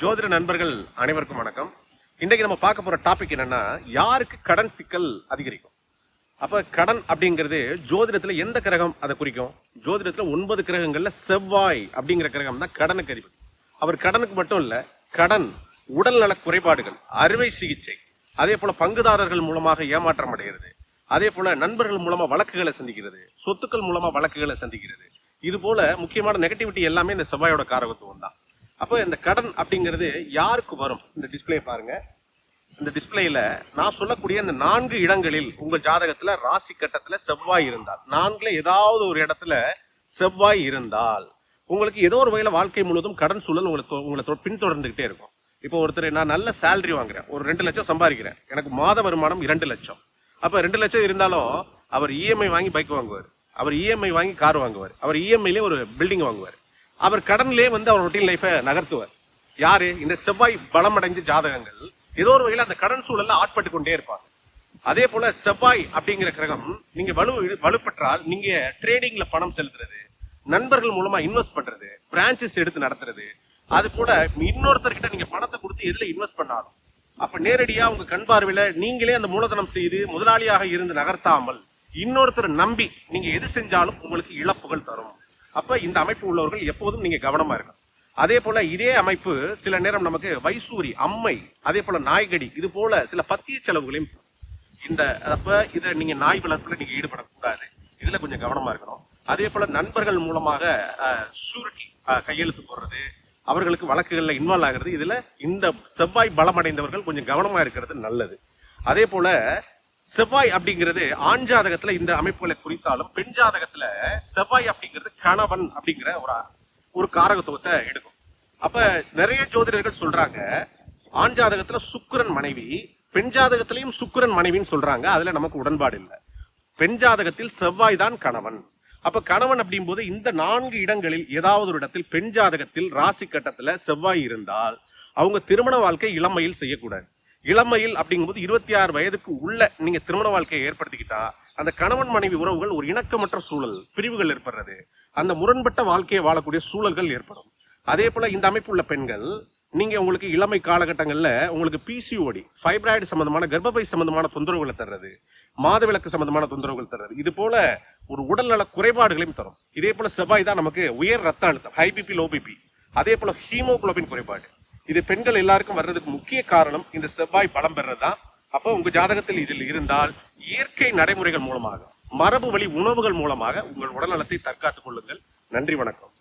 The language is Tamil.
ஜோதிட நண்பர்கள் அனைவருக்கும் வணக்கம். இன்றைக்கு நம்ம பார்க்க போற டாபிக் என்னன்னா, யாருக்கு கடன் சிக்கல் அதிகரிக்கும். அப்ப கடன் அப்படிங்கிறது ஜோதிடத்துல எந்த கிரகம் அதை குறிக்கும்? ஜோதிடத்துல 9 கிரகங்கள்ல செவ்வாய் அப்படிங்கிற கிரகம் தான் கடனுக்கு அதிபதி. அவர் கடனுக்கு மட்டும் இல்ல, கடன், உடல் நல குறைபாடுகள், அறுவை சிகிச்சை, அதே போல பங்குதாரர்கள் மூலமாக ஏமாற்றம் அடைகிறது, அதே போல நண்பர்கள் மூலமா வழக்குகளை சந்திக்கிறது, சொத்துக்கள் மூலமா வழக்குகளை சந்திக்கிறது, இது போல முக்கியமான நெகட்டிவிட்டி எல்லாமே இந்த செவ்வாயோட காரகத்துவம் தான். அப்போ இந்த கடன் அப்படிங்கிறது யாருக்கு வரும்? இந்த டிஸ்பிளே பாருங்க. இந்த டிஸ்பிளேல நான் சொல்லக்கூடிய இந்த 4 இடங்களில் உங்க ஜாதகத்துல ராசி கட்டத்துல செவ்வாய் இருந்தால், 4ல ஏதாவது ஒரு இடத்துல செவ்வாய் இருந்தால் உங்களுக்கு ஏதோ ஒரு வகையில வாழ்க்கை முழுவதும் கடன் சூழல் உங்களை பின்தொடர்ந்துகிட்டே இருக்கும். இப்போ ஒருத்தர், நான் நல்ல சேலரி வாங்குறேன், ஒரு 2 லட்சம் சம்பாதிக்கிறேன், எனக்கு மாத வருமானம் 2 லட்சம். அப்ப 2 லட்சம் இருந்தாலும் அவர் இஎம்ஐ வாங்கி பைக் வாங்குவார், அவர் இஎம்ஐ வாங்கி கார் வாங்குவார், அவர் இஎம்ஐலே ஒரு பில்டிங் வாங்குவார், அவர் கடன்லேயே அவர் ரொட்டீன் லைஃபை நகர்த்துவார். யாரு? இந்த செவ்வாய் பலமடைஞ்ச ஜாதகங்கள் ஏதோ ஒரு வகையில் அந்த கடன் சூழல்ல ஆட்பட்டு கொண்டே இருப்பாங்க. அதே போல செவ்வாய் அப்படிங்கிற கிரகம் நீங்க வலுப்பெற்றால் நீங்க ட்ரேடிங்ல பணம் செலுத்துறது, நண்பர்கள் மூலமா இன்வெஸ்ட் பண்றது, பிரான்சஸ் எடுத்து நடத்துறது, அது போல இன்னொருத்தர்கிட்ட நீங்க பணத்தை கொடுத்து எதுல இன்வெஸ்ட் பண்ணாலும் அப்ப நேரடியா உங்க கண் பார்வையில நீங்களே அந்த மூலதனம் செய்து முதலாளியாக இருந்து நகர்த்தாமல் இன்னொருத்தரை நம்பி நீங்க எது செஞ்சாலும் உங்களுக்கு இழப்புகள் தரும். அப்ப இந்த அமைப்பு உள்ளவர்கள் எப்போதும் நீங்க கவனமா இருக்கணும். அதே போல இதே அமைப்பு சில நேரம் நமக்கு வைசூரி, அம்மை, அதே போல நாய்கடி, இது போல சில பத்திய செலவுகளையும் இதை நீங்க நாய் வளர்ப்புல நீங்க ஈடுபடக்கூடாது, இதுல கொஞ்சம் கவனமா இருக்கணும். அதே போல நண்பர்கள் மூலமாக ஷூரிட்டி கையெழுத்து போடுறது, அவர்களுக்கு வழக்குகள்ல இன்வால்வ் ஆகிறது, இதுல இந்த செவ்வாய் பலமடைந்தவர்கள் கொஞ்சம் கவனமா இருக்கிறது நல்லது. அதே போல செவ்வாய் அப்படிங்கிறது ஆண் ஜாதகத்துல இந்த அமைப்புகளை குறித்தாலும் பெண் ஜாதகத்துல செவ்வாய் அப்படிங்கிறது கணவன் அப்படிங்கிற ஒரு காரகத்துவத்தை எடுக்கும். அப்ப நிறைய ஜோதிடர்கள் சொல்றாங்க, ஆண் ஜாதகத்துல சுக்கிரன் மனைவி, பெண் ஜாதகத்திலையும் சுக்கிரன் மனைவின்னு சொல்றாங்க. அதுல நமக்கு உடன்பாடு இல்லை. பெண் ஜாதகத்தில் செவ்வாய் தான் கணவன். அப்ப கணவன் அப்படிங்கும் போது இந்த 4 இடங்களில் ஏதாவது ஒரு இடத்தில் பெண் ஜாதகத்தில் ராசி கட்டத்துல செவ்வாய் இருந்தால் அவங்க திருமண வாழ்க்கை இளமையில் செய்யக்கூடாது. இளமையில் அப்படிங்கும்போது 26 வயதுக்கு உள்ள நீங்க திருமண வாழ்க்கையை ஏற்படுத்திக்கிட்டா அந்த கணவன் மனைவி உறவுகள் ஒரு இணக்கமற்ற சூழல், பிரிவுகள் ஏற்படுறது, அந்த முரண்பட்ட வாழ்க்கையை வாழக்கூடிய சூழல்கள் ஏற்படும். அதே போல இந்த அமைப்பு உள்ள பெண்கள், நீங்க உங்களுக்கு இளமை காலகட்டங்கள்ல உங்களுக்கு பிசிஓடி, ஃபைப்ராய்டு சம்பந்தமான கர்ப்பப்பை சம்பந்தமான தொந்தரவுகளை தர்றது, மாதவிலக்கு சம்பந்தமான தொந்தரவுகள் தர்றது, இது போல ஒரு உடல்நல குறைபாடுகளையும் தரும். இதே போல செவ்வாய் தான் நமக்கு உயர் ரத்த அழுத்தம், ஹை பிபி, லோ பிபி, அதே போல ஹீமோகுளோபின் குறைபாடு, இது பெண்கள் எல்லாருக்கும் வர்றதுக்கு முக்கிய காரணம் இந்த செவ்வாய் பலம் பெறதுதான். அப்போ உங்க ஜாதகத்தில் இதில் இருந்தால் இயற்கை நடைமுறைகள் மூலமாக, மரபு வழி உணவுகள் மூலமாக உங்கள் உடல்நலத்தை தற்காத்துக் கொள்ளுங்கள். நன்றி, வணக்கம்.